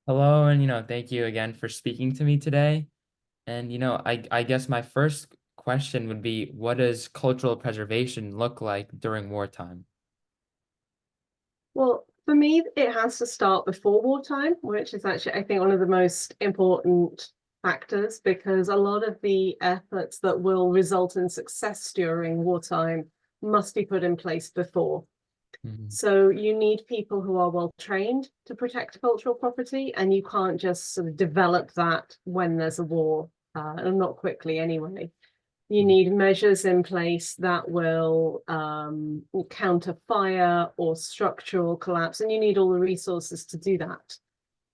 Hello, and thank you again for speaking to me today. And I guess my first question would be, what does cultural preservation look like during wartime? Well, for me, it has to start before wartime, which is actually, I think, one of the most important factors because a lot of the efforts that will result in success during wartime must be put in place before. Mhm. So you need people who are well trained to protect cultural property, and you can't just sort of develop that when there's a war, and not quickly anyway. You Mhm. need measures in place that will counter fire or structural collapse, and you need all the resources to do that.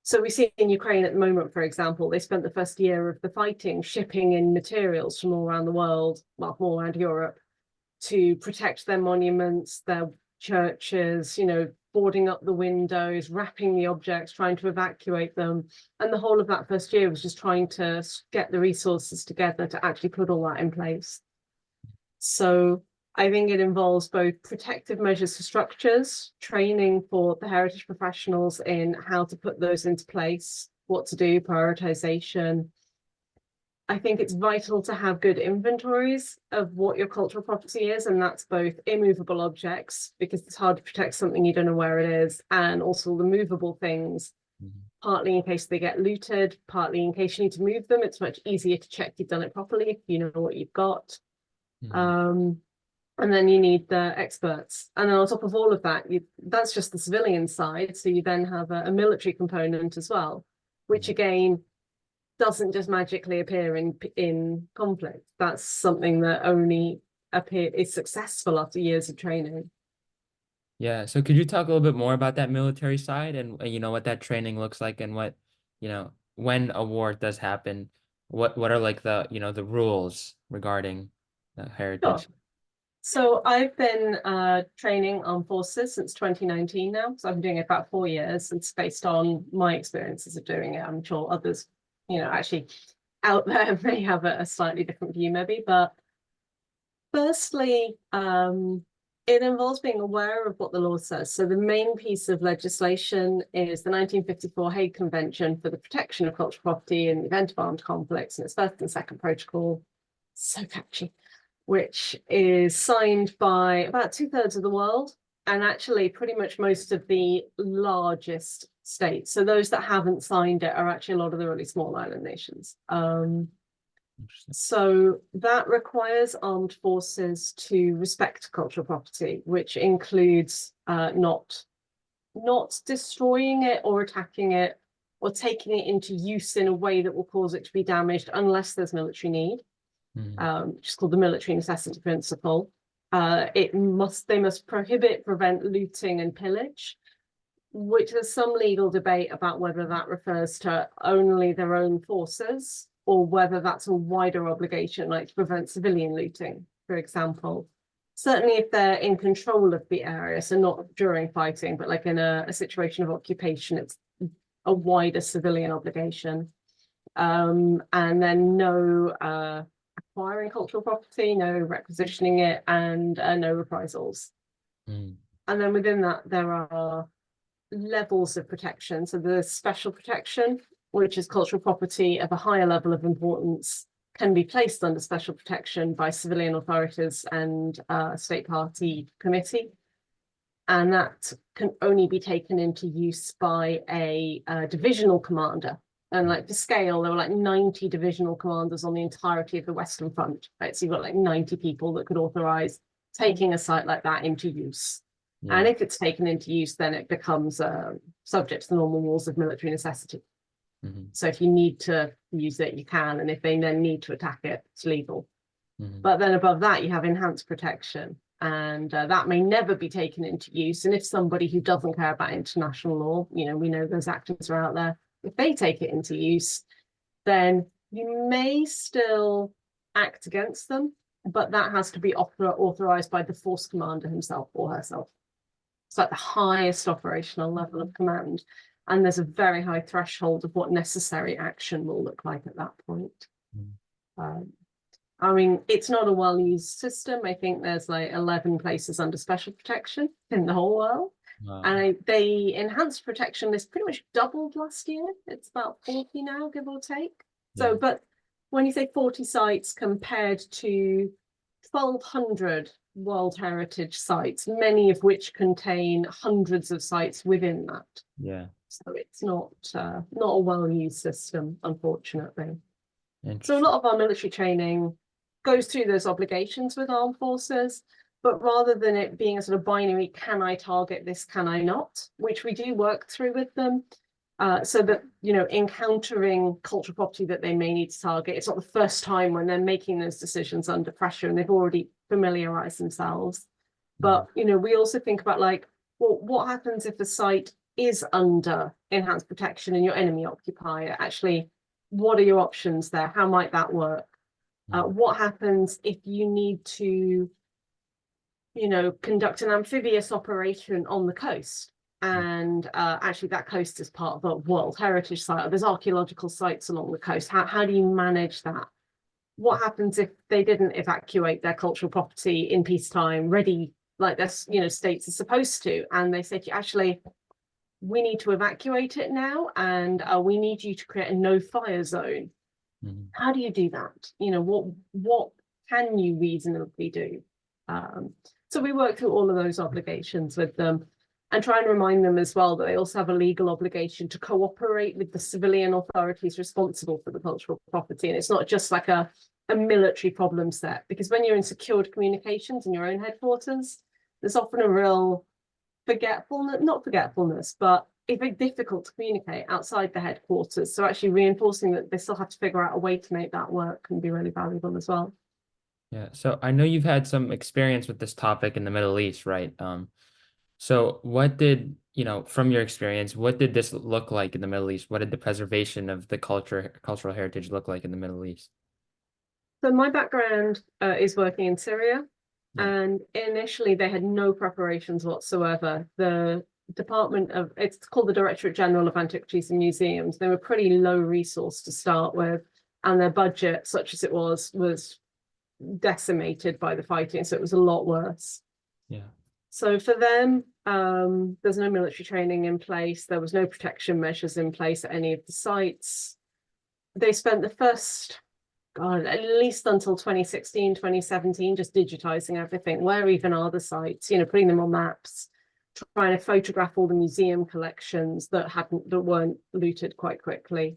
So we see in Ukraine at the moment, for example, they spent the first year of the fighting shipping in materials from all around the world, well, all around Europe, to protect their monuments, their churches, boarding up the windows, wrapping the objects, trying to evacuate them. And the whole of that first year was just trying to get the resources together to actually put all that in place. So I think it involves both protective measures for structures, training for the heritage professionals in how to put those into place, what to do, prioritization. I think it's vital to have good inventories of what your cultural property is, and that's both immovable objects, because it's hard to protect something you don't know where it is, and also the movable things, Mhm. partly in case they get looted, partly in case you need to move them. It's much easier to check you've done it properly if you know what you've got. Mhm. Um, and then you need the experts. And then on top of all of that, that's just the civilian side. So you then have a military component as well, which Mhm. again doesn't just magically appear in conflict. That's something that only is successful after years of training. Yeah, so could you talk a little bit more about that military side and what that training looks like and when a war does happen, what are like the rules regarding the Sure. heritage? So I've been training armed forces since 2019 now. So I've been doing it about 4 years. It's based on my experiences of doing it. I'm sure others, actually out there may have a slightly different view, maybe. But firstly, it involves being aware of what the law says. So the main piece of legislation is the 1954 Hague Convention for the Protection of Cultural Property in the Event of Armed Conflicts, and its first and second protocol. So catchy, which is signed by about two-thirds of the world, and actually pretty much most of the largest states. So those that haven't signed it are actually a lot of the really small island nations. Interesting. So that requires armed forces to respect cultural property, which includes not destroying it or attacking it or taking it into use in a way that will cause it to be damaged unless there's military need, Mhm. which is called the military necessity principle. They must prohibit, prevent looting and pillage, which there's some legal debate about whether that refers to only their own forces or whether that's a wider obligation, like to prevent civilian looting, for example. Certainly, if they're in control of the area, so not during fighting, but like in a situation of occupation, it's a wider civilian obligation. And then no acquiring cultural property, no requisitioning it, and no reprisals. Mhm. And then within that, there are levels of protection. So the special protection, which is cultural property of a higher level of importance, can be placed under special protection by civilian authorities and state party committee. And that can only be taken into use by a divisional commander. And like for scale, there were like 90 divisional commanders on the entirety of the Western Front. Right? So you've got like 90 people that could authorize taking a site like that into use. And Yeah. if it's taken into use, then it becomes subject to the normal rules of military necessity. Mhm. So if you need to use it, you can. And if they then need to attack it, it's legal. Mhm. But then above that, you have enhanced protection. And that may never be taken into use. And if somebody who doesn't care about international law, we know those actors are out there, if they take it into use, then you may still act against them, but that has to be authorized by the force commander himself or herself. It's like the highest operational level of command. And there's a very high threshold of what necessary action will look like at that point. Mhm. Um, I mean, it's not a well-used system. I think there's like 11 places under special protection in the whole world. Wow. And they enhanced protection list pretty much doubled last year. It's about 40 now, give or take. Yeah. So, but when you say 40 sites compared to 1,200 World Heritage sites, many of which contain hundreds of sites within that. Yeah. So it's not a well-used system, unfortunately. So a Interesting. lot of our military training goes through those obligations with armed forces, but rather than it being a sort of binary, can I target this, can I not, which we do work through with them, so that, you know, encountering cultural property that they may need to target, it's not the first time when they're making those decisions under pressure and they've already familiarized themselves. Mhm. But, you know, we also think about like, well, what happens if the site is under enhanced protection and your enemy occupier? Actually, what are your options there? How might that work? Mhm. What happens if you need to, you know, conduct an amphibious operation on the coast? And actually, that coast is part of a World Heritage Site. There's archaeological sites along the coast. How do you manage that? What happens if they didn't evacuate their cultural property in peacetime, ready like their, you know, states are supposed to, and they say to you, actually, we need to evacuate it now, and we need you to create a no-fire zone. Mhm. How do you do that? You know, what can you reasonably do? Um, so we work through all of those obligations with them and try and remind them as well that they also have a legal obligation to cooperate with the civilian authorities responsible for the cultural property. And it's not just like a military problem set, because when you're in secured communications in your own headquarters, there's often a real forgetfulness, not forgetfulness, but it's very difficult to communicate outside the headquarters. So actually reinforcing that they still have to figure out a way to make that work can be really valuable as well. Yeah. So I know you've had some experience with this topic in the Middle East, right? So what did, from your experience, what did this look like in the Middle East? What did the preservation of the cultural heritage look like in the Middle East? So my background is working in Syria, Yeah. and initially they had no preparations whatsoever. The Department of, it's called the Directorate General of Antiquities and Museums. They were pretty low resource to start with, and their budget, such as it was decimated by the fighting, so it was a lot worse. Yeah. So for them, there's no military training in place. There was no protection measures in place at any of the sites. They spent the first, God, at least until 2016, 2017, just digitizing everything. Where even are the sites? You know, putting them on maps, trying to photograph all the museum collections that weren't looted quite quickly.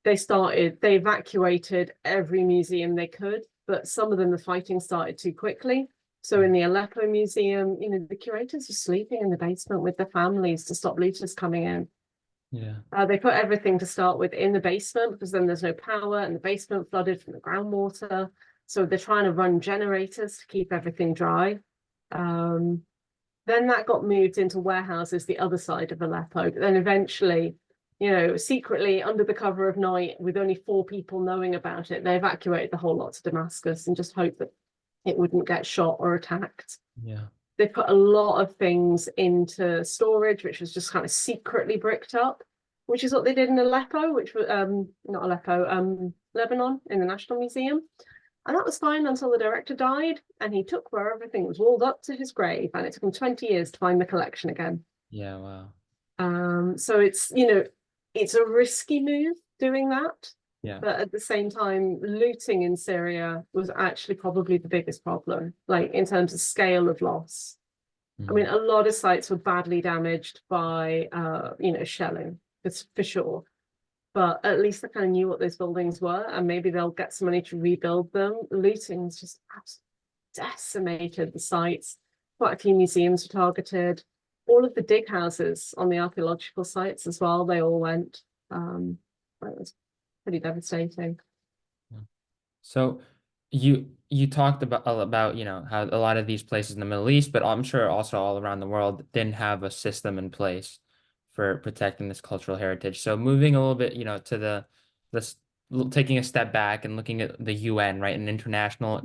They evacuated every museum they could, but some of them the fighting started too quickly. So in the Aleppo Museum, you know, the curators were sleeping in the basement with their families to stop looters coming in. Yeah. They put everything to start with in the basement because then there's no power and the basement flooded from the groundwater. So they're trying to run generators to keep everything dry. Um, then that got moved into warehouses the other side of Aleppo. But then eventually, you know, secretly under the cover of night, with only 4 people knowing about it, they evacuated the whole lot to Damascus and just hoped that it wouldn't get shot or attacked. Yeah. They put a lot of things into storage, which was just kind of secretly bricked up, which is what they did in Aleppo, which was not Aleppo, Lebanon in the National Museum. And that was fine until the director died, and he took where everything was walled up to his grave, and it took him 20 years to find the collection again. Yeah. Wow. So it's, you know, it's a risky move doing that, Yeah. but at the same time, looting in Syria was actually probably the biggest problem, like in terms of scale of loss. I Mhm. mean, a lot of sites were badly damaged by, you know, shelling, for sure. But at least they kind of knew what those buildings were, and maybe they'll get some money to rebuild them. Looting's just absolutely decimated the sites. Quite a few museums were targeted. All of the dig houses on the archaeological sites as well, they all went. It was pretty devastating. So you talked about how a lot of these places in the Middle East, but I'm sure also all around the world didn't have a system in place for protecting this cultural heritage. So moving a little bit, to this taking a step back and looking at the UN, right, and international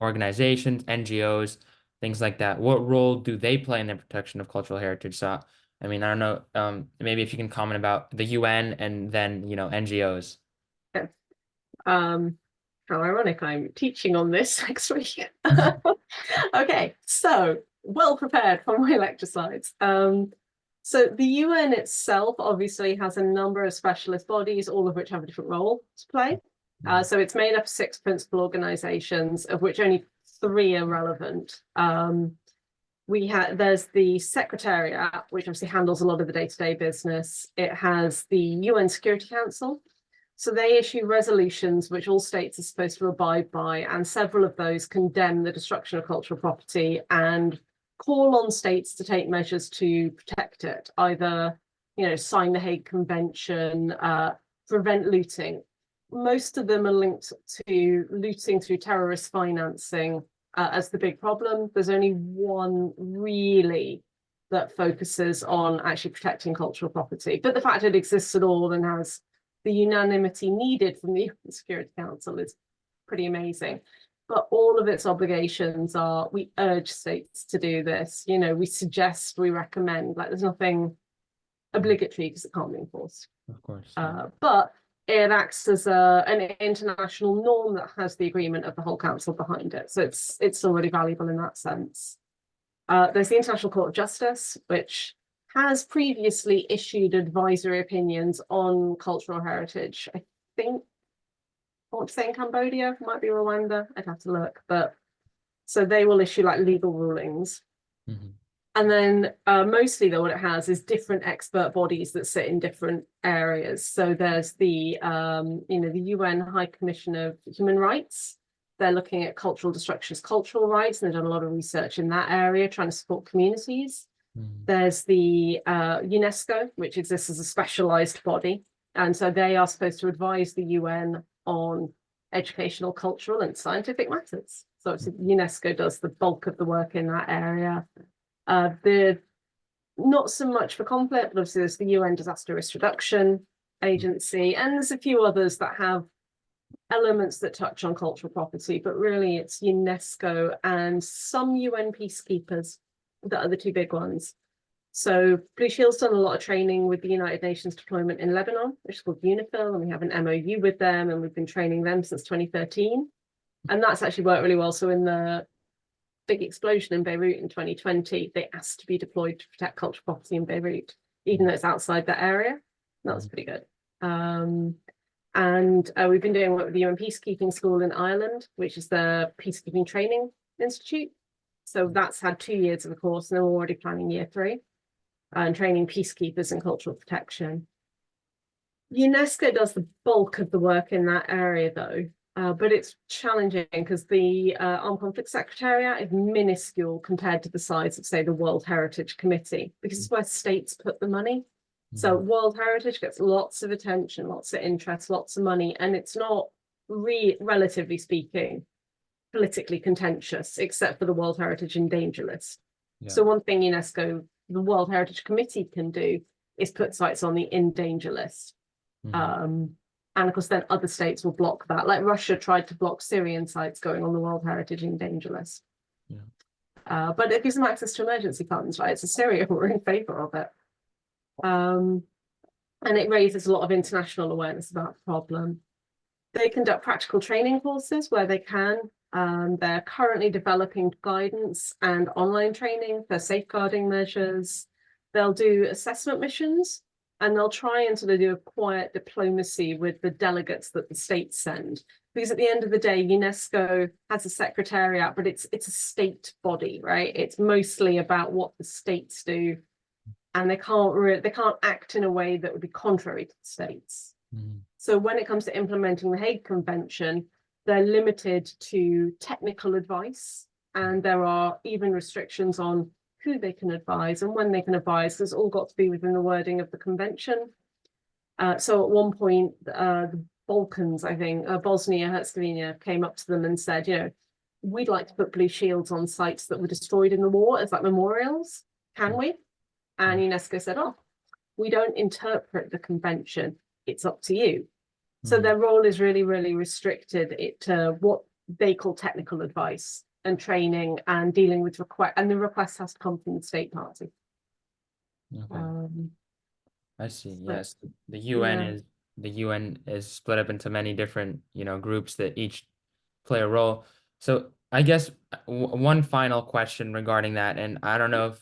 organizations, NGOs, things like that. What role do they play in the protection of cultural heritage? So, I mean, I don't know, maybe if you can comment about the UN and then, NGOs. Yeah. Um, How ironic, I'm teaching on this next week. Okay, so well prepared for my lecture slides. So the UN itself obviously has a number of specialist bodies, all of which have a different role to play. So it's made up of 6 principal organizations, of which only 3 are relevant. There's the Secretariat, which obviously handles a lot of the day-to-day business. It has the UN Security Council. So they issue resolutions which all states are supposed to abide by, and several of those condemn the destruction of cultural property and call on states to take measures to protect it, either, sign the Hague Convention, prevent looting. Most of them are linked to looting through terrorist financing as the big problem. There's only one really that focuses on actually protecting cultural property. But the fact it exists at all and has the unanimity needed from the Security Council is pretty amazing. But all of its obligations are, we urge states to do this. We suggest, we recommend, like there's nothing obligatory because it can't be enforced. Of course. But it acts as an international norm that has the agreement of the whole council behind it. So it's already valuable in that sense. There's the International Court of Justice, which has previously issued advisory opinions on cultural heritage. I think, I want to say in Cambodia, might be Rwanda, I'd have to look. But so they will issue like legal rulings. And then mostly though what it has is different expert bodies that sit in different areas. So there's the the UN High Commission of Human Rights. They're looking at cultural destruction as cultural rights, and they've done a lot of research in that area, trying to support communities. There's the UNESCO, which exists as a specialized body. And so they are supposed to advise the UN on educational, cultural, and scientific matters. So UNESCO does the bulk of the work in that area. Not so much for conflict, but obviously there's the UN Disaster Risk Reduction Agency, and there's a few others that have elements that touch on cultural property, but really it's UNESCO and some UN peacekeepers that are the 2 big ones. So Blue Shield's done a lot of training with the United Nations deployment in Lebanon, which is called UNIFIL, and we have an MOU with them, and we've been training them since 2013. And that's actually worked really well. So in the big explosion in Beirut in 2020, they asked to be deployed to protect cultural property in Beirut, even though it's outside that area. That was pretty good. And we've been doing work with the UN Peacekeeping School in Ireland, which is the Peacekeeping Training Institute. So that's had 2 years of the course, and they're already planning year 3 and training peacekeepers in cultural protection. UNESCO does the bulk of the work in that area, though, but it's challenging because the Armed Conflict Secretariat is minuscule compared to the size of, say, the World Heritage Committee, because it's where states put the money. So World Heritage gets lots of attention, lots of interest, lots of money, and it's not, relatively speaking, politically contentious, except for the World Heritage in Danger List. So one thing UNESCO, the World Heritage Committee can do is put sites on the in danger list. And of course, then other states will block that. Like Russia tried to block Syrian sites going on the World Heritage in danger list. But it gives them access to emergency funds, right? So Syria were in favor of it. And it raises a lot of international awareness about the problem. They conduct practical training courses where they can. They're currently developing guidance and online training for safeguarding measures. They'll do assessment missions, and they'll try and sort of do a quiet diplomacy with the delegates that the states send. Because at the end of the day, UNESCO has a secretariat, but it's a state body, right? It's mostly about what the states do, and they can't act in a way that would be contrary to the states. So when it comes to implementing the Hague Convention, they're limited to technical advice, and there are even restrictions on who they can advise and when they can advise. It's all got to be within the wording of the convention. So at one point, the Balkans, I think, Bosnia Herzegovina came up to them and said, we'd like to put blue shields on sites that were destroyed in the war as like memorials. Can we? And UNESCO said, oh, we don't interpret the convention. It's up to you. So their role is really, really restricted to what they call technical advice and training and dealing with requests. And the request has to come from the state party. I see. Yes, the UN is split up into many different groups that each play a role. So I guess one final question regarding that, and I don't know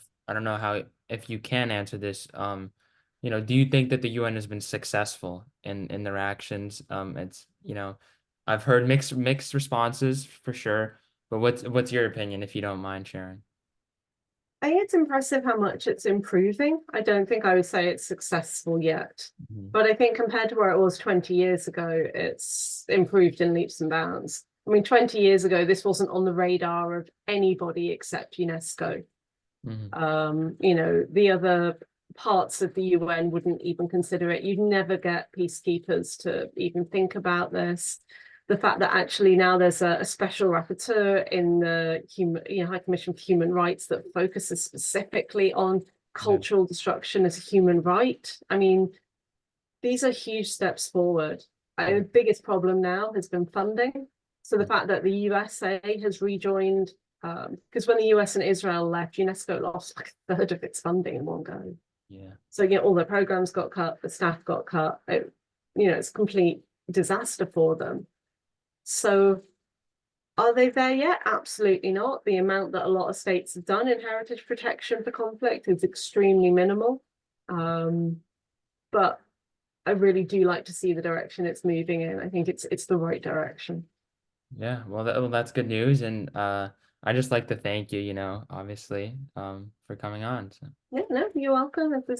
how if you can answer this. Do you think that the UN has been successful in their actions? I've heard mixed responses for sure, but what's your opinion if you don't mind sharing? I think it's impressive how much it's improving. I don't think I would say it's successful yet, Mhm. but I think compared to where it was 20 years ago, it's improved in leaps and bounds. I mean, 20 years ago, this wasn't on the radar of anybody except UNESCO. Mhm. The other parts of the UN wouldn't even consider it. You'd never get peacekeepers to even think about this. The fact that actually now there's a special rapporteur in the High Commission for Human Rights that focuses specifically on Yeah. cultural destruction as a human right. I mean, these are huge steps forward. Yeah. The biggest problem now has been funding. So the fact that the USA has rejoined, because when the US and Israel left, UNESCO lost like a third of its funding in one go. Yeah. So all the programs got cut, the staff got cut. It's a complete disaster for them. So are they there yet? Absolutely not. The amount that a lot of states have done in heritage protection for conflict is extremely minimal. But I really do like to see the direction it's moving in. I think it's the right direction. Yeah, well, that's good news, and I just like to thank you, obviously, for coming on. So. Yeah, no, you're welcome. If there's